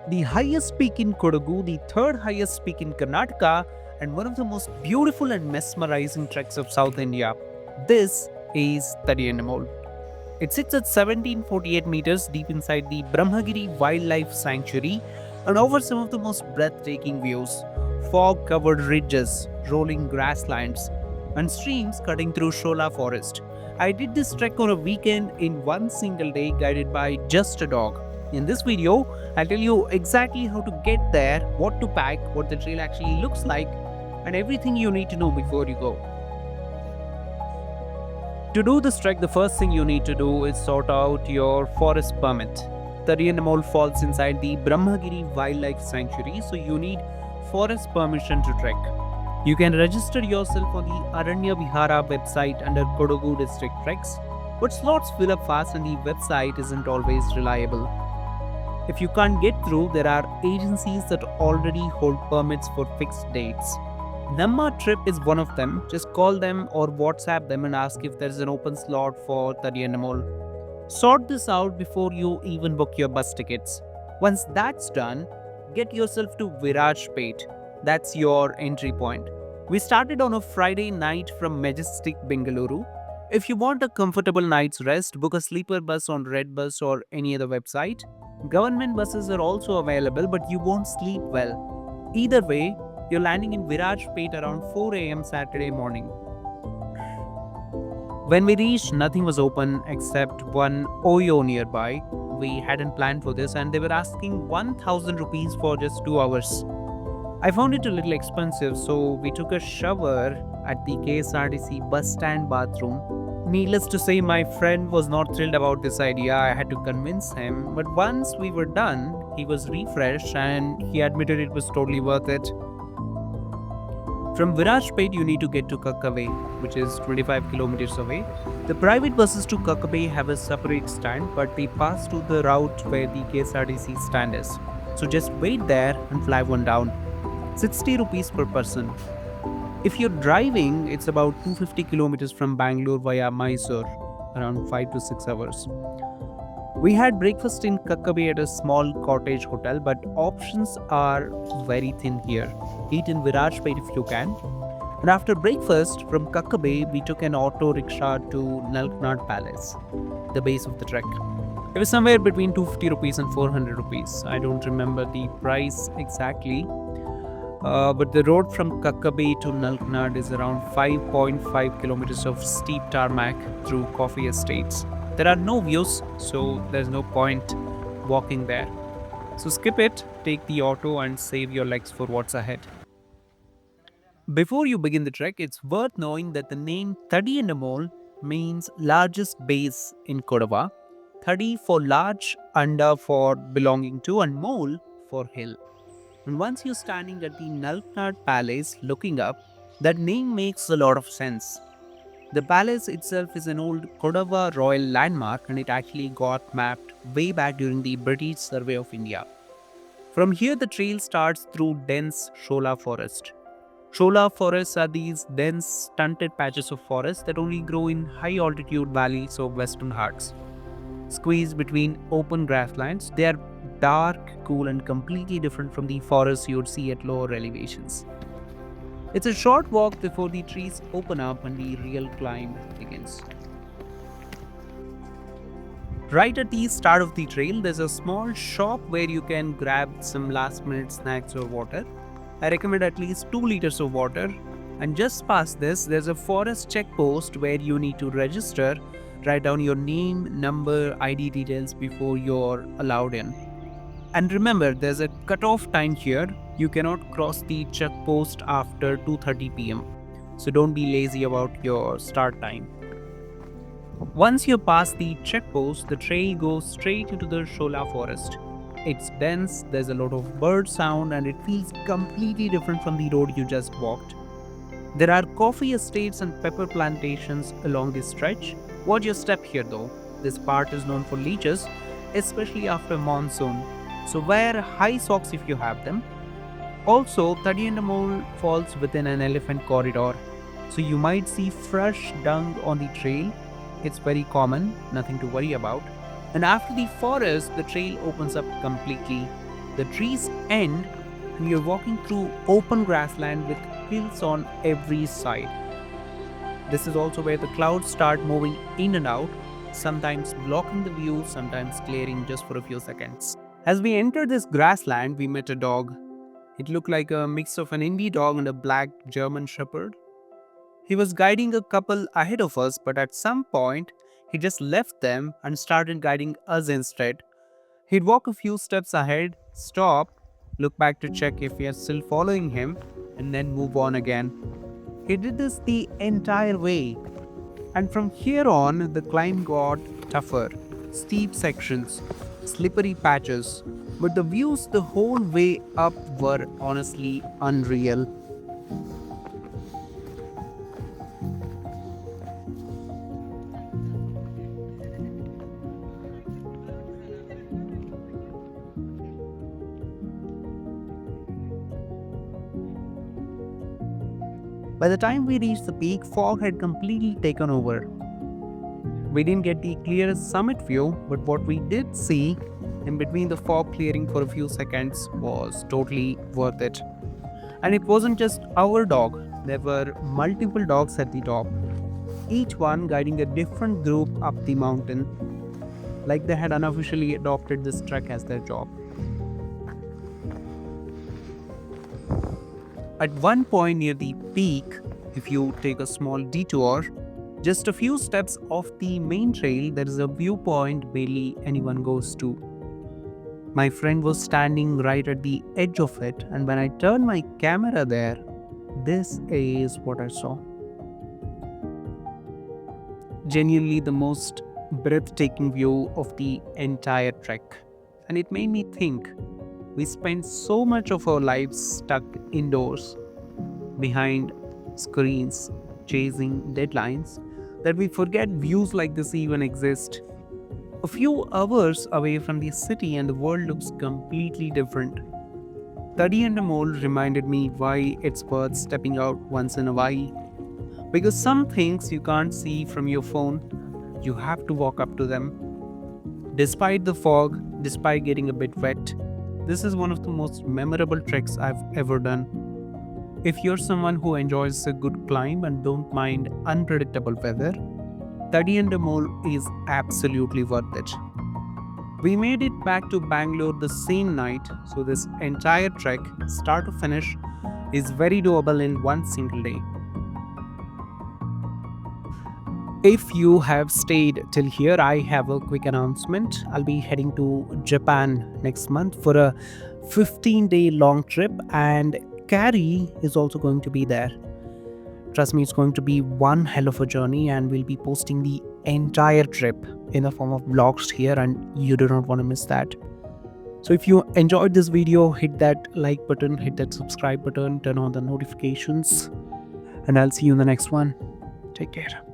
The highest peak in Kodagu, the third highest peak in Karnataka, and one of the most beautiful and mesmerizing treks of South India. This is Tadiandamol. It sits at 1748 meters deep inside the Brahmagiri Wildlife Sanctuary and offers some of the most breathtaking views. Fog covered ridges, rolling grasslands, and streams cutting through Shola forest. I did this trek on a weekend in one single day, guided by just a dog. In this video, I'll tell you exactly how to get there, what to pack, what the trail actually looks like, and everything you need to know before you go. To do this trek, the first thing you need to do is sort out your forest permit. Tadiandamol falls inside the Brahmagiri Wildlife Sanctuary, so you need forest permission to trek. You can register yourself on the Aranya Vihara website under Kodagu district treks, but slots fill up fast and the website isn't always reliable. If you can't get through, there are agencies that already hold permits for fixed dates. Namma Trip is one of them. Just call them or WhatsApp them and ask if there's an open slot for Tadiandamol. Sort this out before you even book your bus tickets. Once that's done, get yourself to Virajpet. That's your entry point. We started on a Friday night from majestic Bangalore. If you want a comfortable night's rest, book a sleeper bus on Redbus or any other website. Government buses are also available, but you won't sleep well. Either way, you're landing in Virajpet around 4 am Saturday morning. When we reached, nothing was open except one Oyo nearby. We hadn't planned for this and they were asking 1000 rupees for just 2 hours. I found it a little expensive, so we took a shower at the KSRTC bus stand bathroom. Needless to say, my friend was not thrilled about this idea. I had to convince him, but once we were done, he was refreshed and he admitted it was totally worth it. From Virajpet, you need to get to Kakavay, which is 25 kilometers away. The private buses to Kakavay have a separate stand, but they pass to the route where the KSRTC stand is. So just wait there and flag one down. 60 rupees per person. If you're driving, it's about 250 kilometers from Bangalore via Mysore, around 5 to 6 hours. We had breakfast in Kakavay at a small cottage hotel, but options are very thin here. Eat in Virajpet if you can. And after breakfast from Kakavay, we took an auto rickshaw to Nalknad Palace, the base of the trek. It was somewhere between 250 rupees and 400 rupees. I don't remember the price exactly. But the road from Kakavay to Nalknad is around 5.5 kilometers of steep tarmac through coffee estates. There are no views, so there's no point walking there. So skip it, take the auto and save your legs for what's ahead. Before you begin the trek, it's worth knowing that the name Tadiandamol means largest base in Kodava. Thadi for large, Anda for belonging to, and Mol for hill. And once you're standing at the Nalknad Palace looking up, that name makes a lot of sense. The palace itself is an old Kodava royal landmark and it actually got mapped way back during the British Survey of India. From here, the trail starts through dense Shola forest. Shola forests are these dense, stunted patches of forest that only grow in high altitude valleys of Western Ghats. Squeezed between open grasslands, they are dark, cool, and completely different from the forests you would see at lower elevations. It's a short walk before the trees open up and the real climb begins. Right at the start of the trail, there's a small shop where you can grab some last minute snacks or water. I recommend at least 2 liters of water. And just past this, there's a forest checkpost where you need to register, write down your name, number, ID details before you're allowed in. And remember, there's a cutoff time here. You cannot cross the checkpost after 2:30 p.m. So don't be lazy about your start time. Once you pass the checkpost, the trail goes straight into the Shola forest. It's dense, there's a lot of bird sound, and it feels completely different from the road you just walked. There are coffee estates and pepper plantations along this stretch. Watch your step here though. This part is known for leeches, especially after monsoon. So wear high socks if you have them. Also, Tadiandamol falls within an elephant corridor, so you might see fresh dung on the trail. It's very common, nothing to worry about. And after the forest, the trail opens up completely. The trees end, and you're walking through open grassland with hills on every side. This is also where the clouds start moving in and out, sometimes blocking the view, sometimes clearing just for a few seconds. As we entered this grassland, we met a dog. It looked like a mix of an Indie dog and a black German shepherd. He was guiding a couple ahead of us, but at some point, he just left them and started guiding us instead. He'd walk a few steps ahead, stop, look back to check if we are still following him, and then move on again. He did this the entire way. And from here on, the climb got tougher. Steep sections, slippery patches, but the views the whole way up were honestly unreal. By the time we reached the peak, fog had completely taken over. We didn't get the clearest summit view, but what we did see in between the fog clearing for a few seconds was totally worth it. And it wasn't just our dog, there were multiple dogs at the top, each one guiding a different group up the mountain, like they had unofficially adopted this trek as their job. At one point near the peak, if you take a small detour, just a few steps off the main trail, there is a viewpoint barely anyone goes to. My friend was standing right at the edge of it, and when I turned my camera there, this is what I saw. Genuinely the most breathtaking view of the entire trek. And it made me think, we spend so much of our lives stuck indoors, behind screens, chasing deadlines, that we forget views like this even exist. A few hours away from the city and the world looks completely different. Tadiandamol reminded me why it's worth stepping out once in a while. Because some things you can't see from your phone, you have to walk up to them. Despite the fog, despite getting a bit wet, this is one of the most memorable treks I've ever done. If you're someone who enjoys a good climb and don't mind unpredictable weather, Tadiandamol is absolutely worth it. We made it back to Bangalore the same night, so this entire trek, start to finish, is very doable in one single day. If you have stayed till here, I have a quick announcement. I'll be heading to Japan next month for a 15-day long trip, and Carrie is also going to be there. Trust me, it's going to be one hell of a journey, and we'll be posting the entire trip in the form of vlogs here, and you do not want to miss that. So if you enjoyed this video, hit that like button, hit that subscribe button, turn on the notifications, and I'll see you in the next one. Take care.